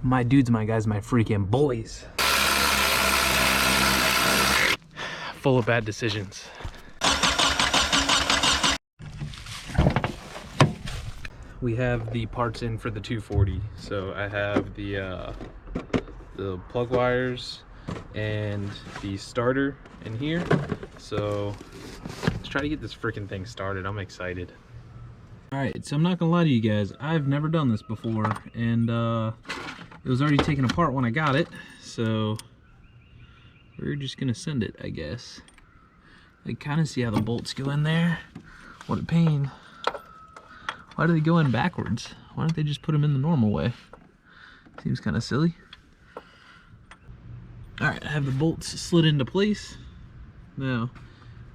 My dudes, my guys, my freaking boys. Full of bad decisions. We have the parts in for the 240. So I have the plug wires and the starter in here. So let's try to get this freaking thing started. I'm excited. All right, so I'm not gonna lie to you guys, I've never done this before, and it was already taken apart when I got it, so we're just gonna send it, I guess. I kind of see how the bolts go in there. What a pain. Why do they go in backwards? Why don't they just put them in the normal way? Seems kind of silly. All right, I have the bolts slid into place. Now,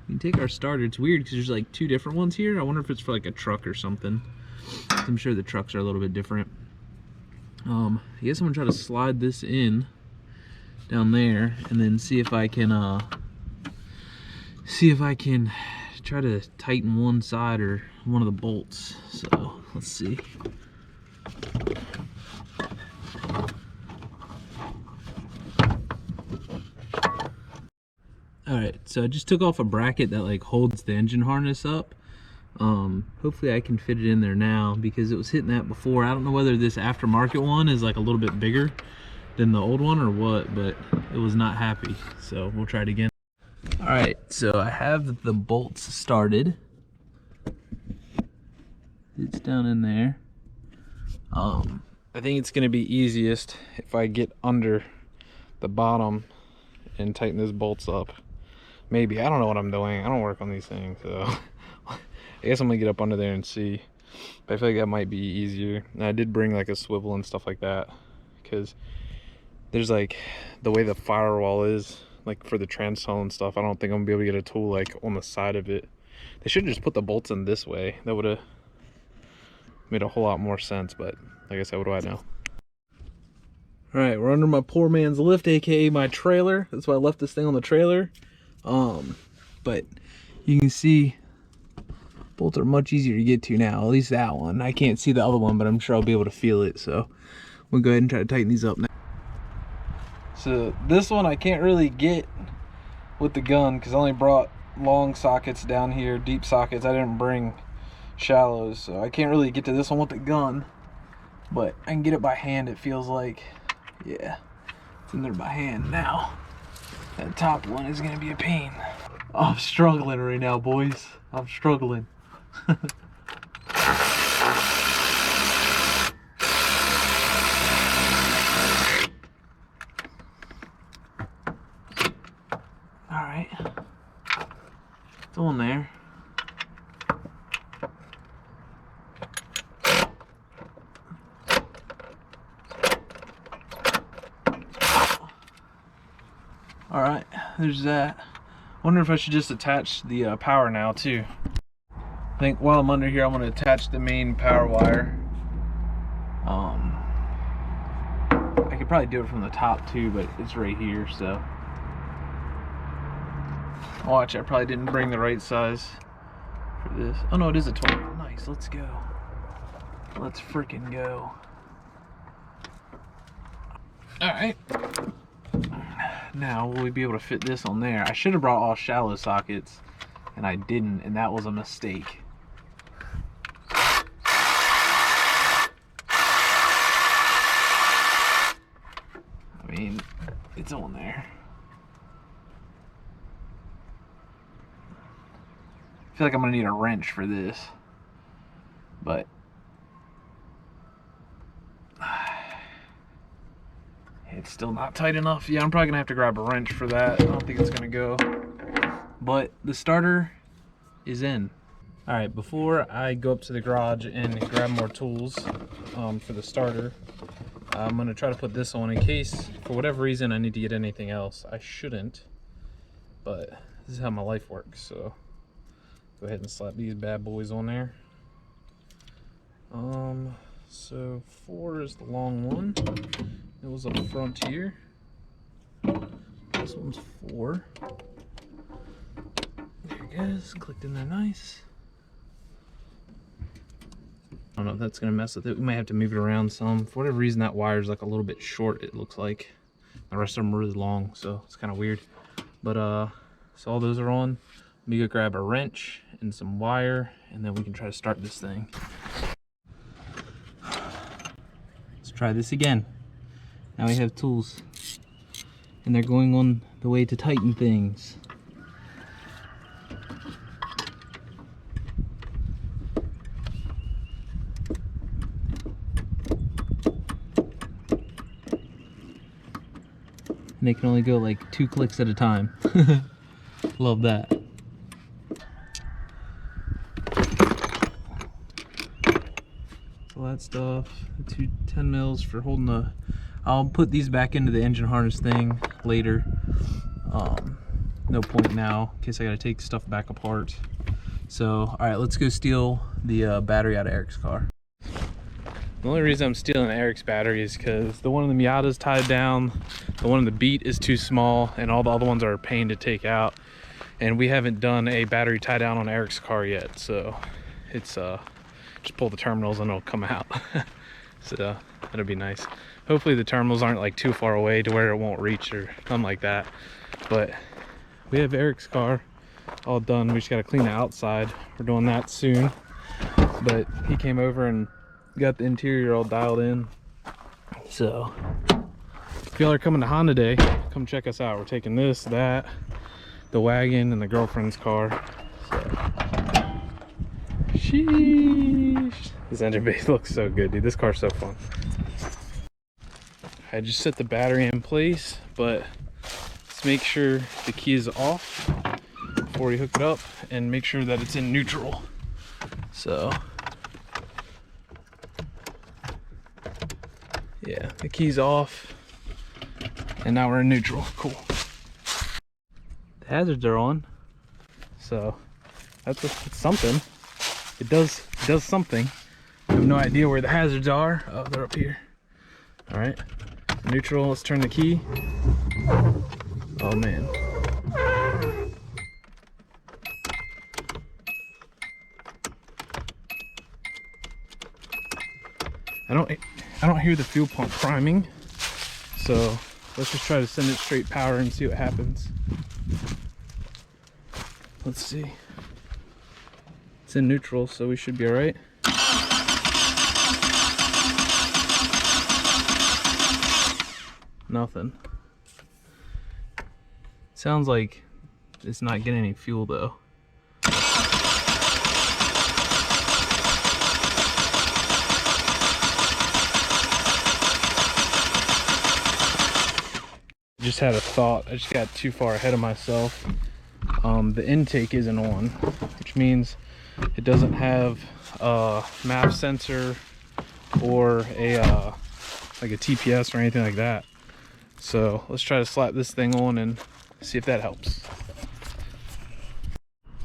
we can take our starter. It's weird because there's like two different ones here. I wonder if it's for like a truck or something. I'm sure the trucks are a little bit different. I guess I'm gonna try to slide this in down there and then see if I can try to tighten one side or one of the bolts. So let's see. Alright, so I just took off a bracket that like holds the engine harness up. Hopefully I can fit it in there now because it was hitting that before. I don't know whether this aftermarket one is like a little bit bigger than the old one or what, but it was not happy. So we'll try it again. Alright, so I have the bolts started. It's down in there. I think it's gonna be easiest if I get under the bottom and tighten these bolts up. Maybe, I don't know what I'm doing. I don't work on these things, so I guess I'm gonna get up under there and see. But I feel like that might be easier. And I did bring like a swivel and stuff like that because there's like the way the firewall is, like for the transom and stuff. I don't think I'm gonna be able to get a tool like on the side of it. They should just put the bolts in this way. That would have made a whole lot more sense. But like I said, what do I know? All right, we're under my poor man's lift, aka my trailer. That's why I left this thing on the trailer. But you can see bolts are much easier to get to now, at least that one. I can't see the other one, but I'm sure I'll be able to feel it. So we'll go ahead and try to tighten these up now. So this one I can't really get with the gun because I only brought long sockets down here, deep sockets. I didn't bring shallows, so I can't really get to this one with the gun, but I can get it by hand. It feels like, yeah, it's in there by hand. Now that top one is gonna be a pain. Oh, I'm struggling right now, boys. I'm struggling. Alright. It's on there. Alright, there's that. Wonder if I should just attach the power now too. I think while I'm under here I'm going to attach the main power wire. I could probably do it from the top too, but it's right here, so. Watch, I probably didn't bring the right size for this. Oh no, it is a 12. Nice, let's go. Let's freaking go. Alright. Now, will we be able to fit this on there? I should have brought all shallow sockets, and I didn't, and that was a mistake. I mean, it's on there. I feel like I'm gonna need a wrench for this, but it's still not tight enough. Yeah, I'm probably gonna have to grab a wrench for that. I don't think it's gonna go. But the starter is in. All right, before I go up to the garage and grab more tools for the starter, I'm gonna try to put this on in case, for whatever reason, I need to get anything else. I shouldn't, but this is how my life works. So go ahead and slap these bad boys on there. So 4 is the long one. It was up front here. This one's 4. There it goes, clicked in there nice. don't know if that's gonna mess with it. We might have to move it around some. For whatever reason, that wire is like a little bit short, it looks like. The rest of them are really long, so it's kind of weird. But so all those are on. Let me go grab a wrench and some wire, and then we can try to start this thing. Let's try this again. Now we have tools, and they're going on the way to tighten things. And they can only go like 2 clicks at a time. Love that. All that stuff. The 2 10 mils for holding the. I'll put these back into the engine harness thing later. No point now, in case I gotta take stuff back apart. So, all right, let's go steal the battery out of Eric's car. The only reason I'm stealing Eric's battery is because the one in the Miata is tied down, the one in the Beat is too small, and all the other ones are a pain to take out. And we haven't done a battery tie down on Eric's car yet, so it's just pull the terminals and it'll come out. So that'll be nice. Hopefully the terminals aren't like too far away to where it won't reach or something like that. But we have Eric's car all done. We just got to clean the outside. We're doing that soon. But he came over and got the interior all dialed in. So if y'all are coming to Honda Day, come check us out. We're taking this, that, the wagon, and the girlfriend's car. So sheesh. This engine bay looks so good, dude. This car's so fun. I just set the battery in place, but let's make sure the key is off before we hook it up, and make sure that it's in neutral. So yeah, the key's off, and now we're in neutral. Cool. The hazards are on, so it's something. It does something. I have no idea where the hazards are. Oh, they're up here. All right, neutral. Let's turn the key. Oh man. I don't hear the fuel pump priming, so let's just try to send it straight power and see what happens. Let's see. It's in neutral, so we should be all right. Nothing. Sounds like it's not getting any fuel though. Just had a thought. I just got too far ahead of myself. The intake isn't on, which means it doesn't have a map sensor or a like a TPS or anything like that. So let's try to slap this thing on and see if that helps.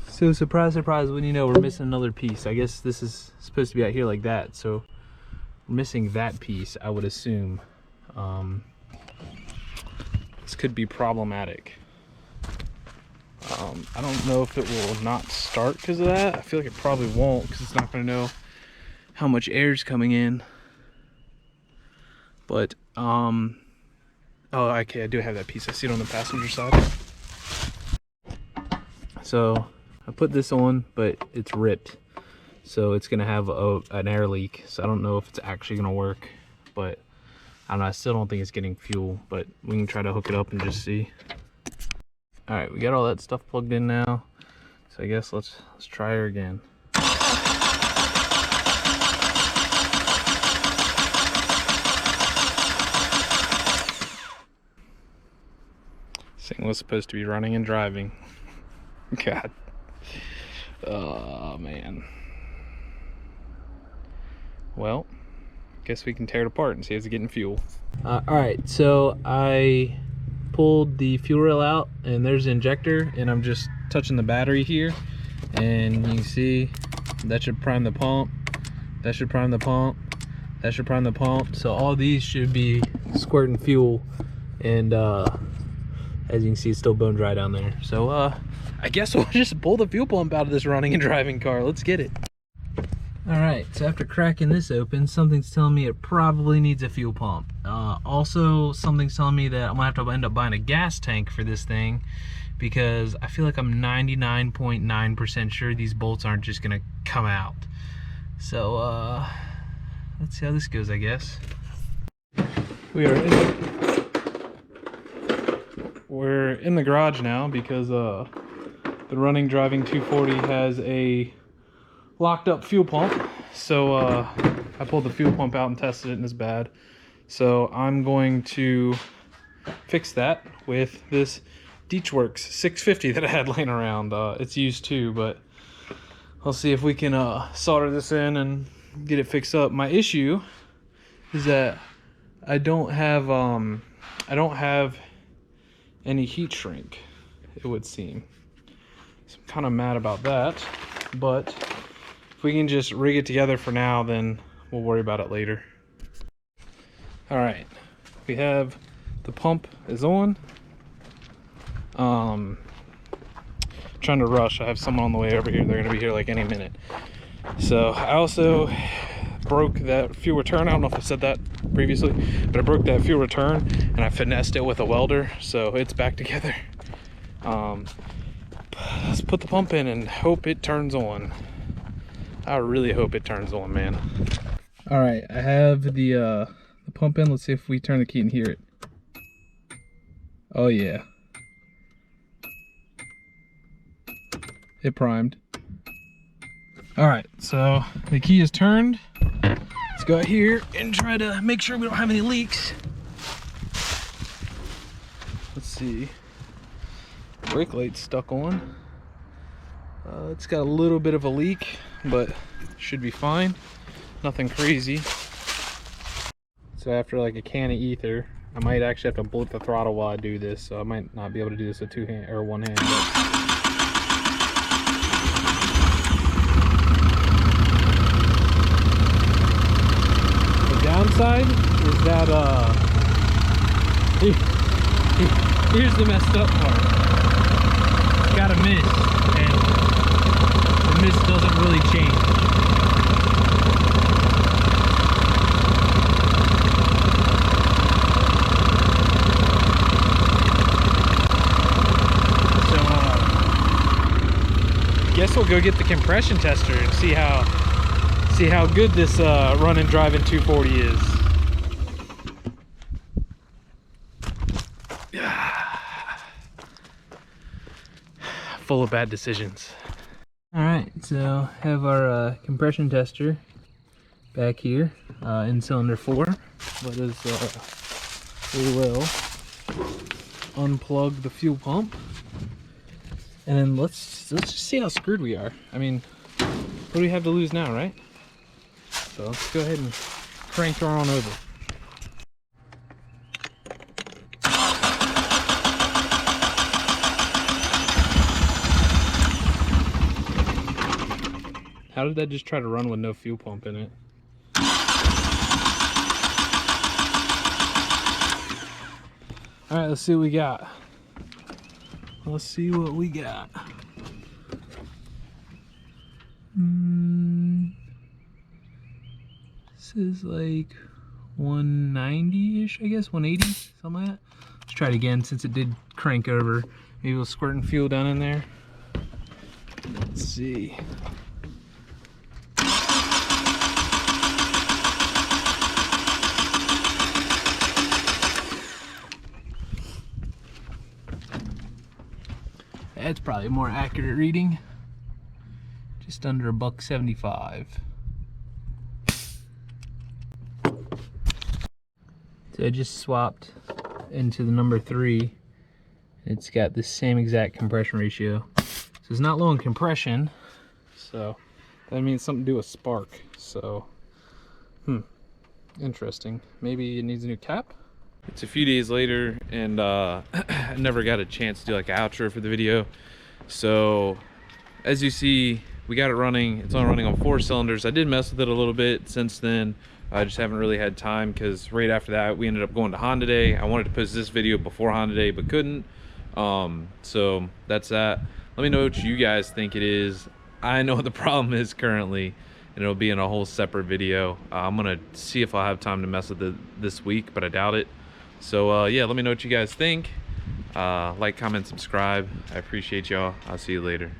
So surprise, surprise, when you know we're missing another piece. I guess this is supposed to be out here like that, so we're missing that piece, I would assume. This could be problematic. I don't know if it will not start because of that. I feel like it probably won't, because it's not going to know how much air is coming in. But oh, okay, I do have that piece. I see it on the passenger side. So I put this on, but it's ripped, so it's gonna have an air leak. So I don't know if it's actually gonna work, but I don't know. I still don't think it's getting fuel, but we can try to hook it up and just see. All right, we got all that stuff plugged in now, so I guess let's try her again. This thing was supposed to be running and driving. God. Oh man. Well, guess we can tear it apart and see if it's getting fuel. All right, so I pulled the fuel rail out, and there's the injector, and I'm just touching the battery here, and you can see that should prime the pump, that should prime the pump, that should prime the pump. So all these should be squirting fuel, and as you can see, it's still bone dry down there. So I guess we'll just pull the fuel pump out of this running and driving car. Let's get it. Alright, so after cracking this open, something's telling me it probably needs a fuel pump. Also, something's telling me that I'm gonna have to end up buying a gas tank for this thing, because I feel like I'm 99.9% sure these bolts aren't just gonna come out. So, let's see how this goes, I guess. We're in the garage now because the running driving 240 has a locked up fuel pump. So I pulled the fuel pump out and tested it, and it's bad. So I'm going to fix that with this Deechworks 650 that I had laying around. It's used too, but I'll see if we can solder this in and get it fixed up. My issue is that I don't have any heat shrink, it would seem. So I'm kind of mad about that, but if we can just rig it together for now, then we'll worry about it later. All right, we have the pump is on. Trying to rush. I have someone on the way over here. They're gonna be here like any minute. So I also broke that fuel return. I don't know if I said that previously, but I broke that fuel return and I finessed it with a welder, so it's back together. Let's put the pump in and hope it turns on. I really hope it turns on, man. All right, I have the pump in. Let's see if we turn the key and hear it. Oh yeah, it primed. All right, so the key is turned. Let's go out here and try to make sure we don't have any leaks. Let's see. Brake light's stuck on. It's got a little bit of a leak, but should be fine. Nothing crazy. So after like a can of ether, I might actually have to blip the throttle while I do this. So I might not be able to do this with one hand. The downside is that here's the messed up part. It's got a mist, and the mist doesn't really change. So guess we'll go get the compression tester and see how good this run and driving 240 is. Full of bad decisions. All right, so have our compression tester back here in cylinder 4. Let us we will unplug the fuel pump, and then let's just see how screwed we are. I mean, what do we have to lose now, right? So let's go ahead and crank her on over. How did that just try to run with no fuel pump in it? All right, let's see what we got. Let's see what we got. This is like 190-ish, I guess, 180, something like that. Let's try it again since it did crank over. Maybe we'll squirting fuel down in there. Let's see. That's probably a more accurate reading. Just under $1.75. So I just swapped into the number 3. It's got the same exact compression ratio. So it's not low in compression. So that means something to do with spark. So, interesting. Maybe it needs a new cap? It's a few days later, and I never got a chance to do like an outro for the video. So as you see, we got it running. It's only running on 4 cylinders. I did mess with it a little bit since then. I just haven't really had time, because right after that we ended up going to Honda Day. I wanted to post this video before Honda Day but couldn't. So that's that. Let me know what you guys think it is. I know what the problem is currently, and it'll be in a whole separate video. I'm gonna see if I'll have time to mess with it this week, but I doubt it. So yeah, let me know what you guys think. Like, comment, subscribe. I appreciate y'all. I'll see you later.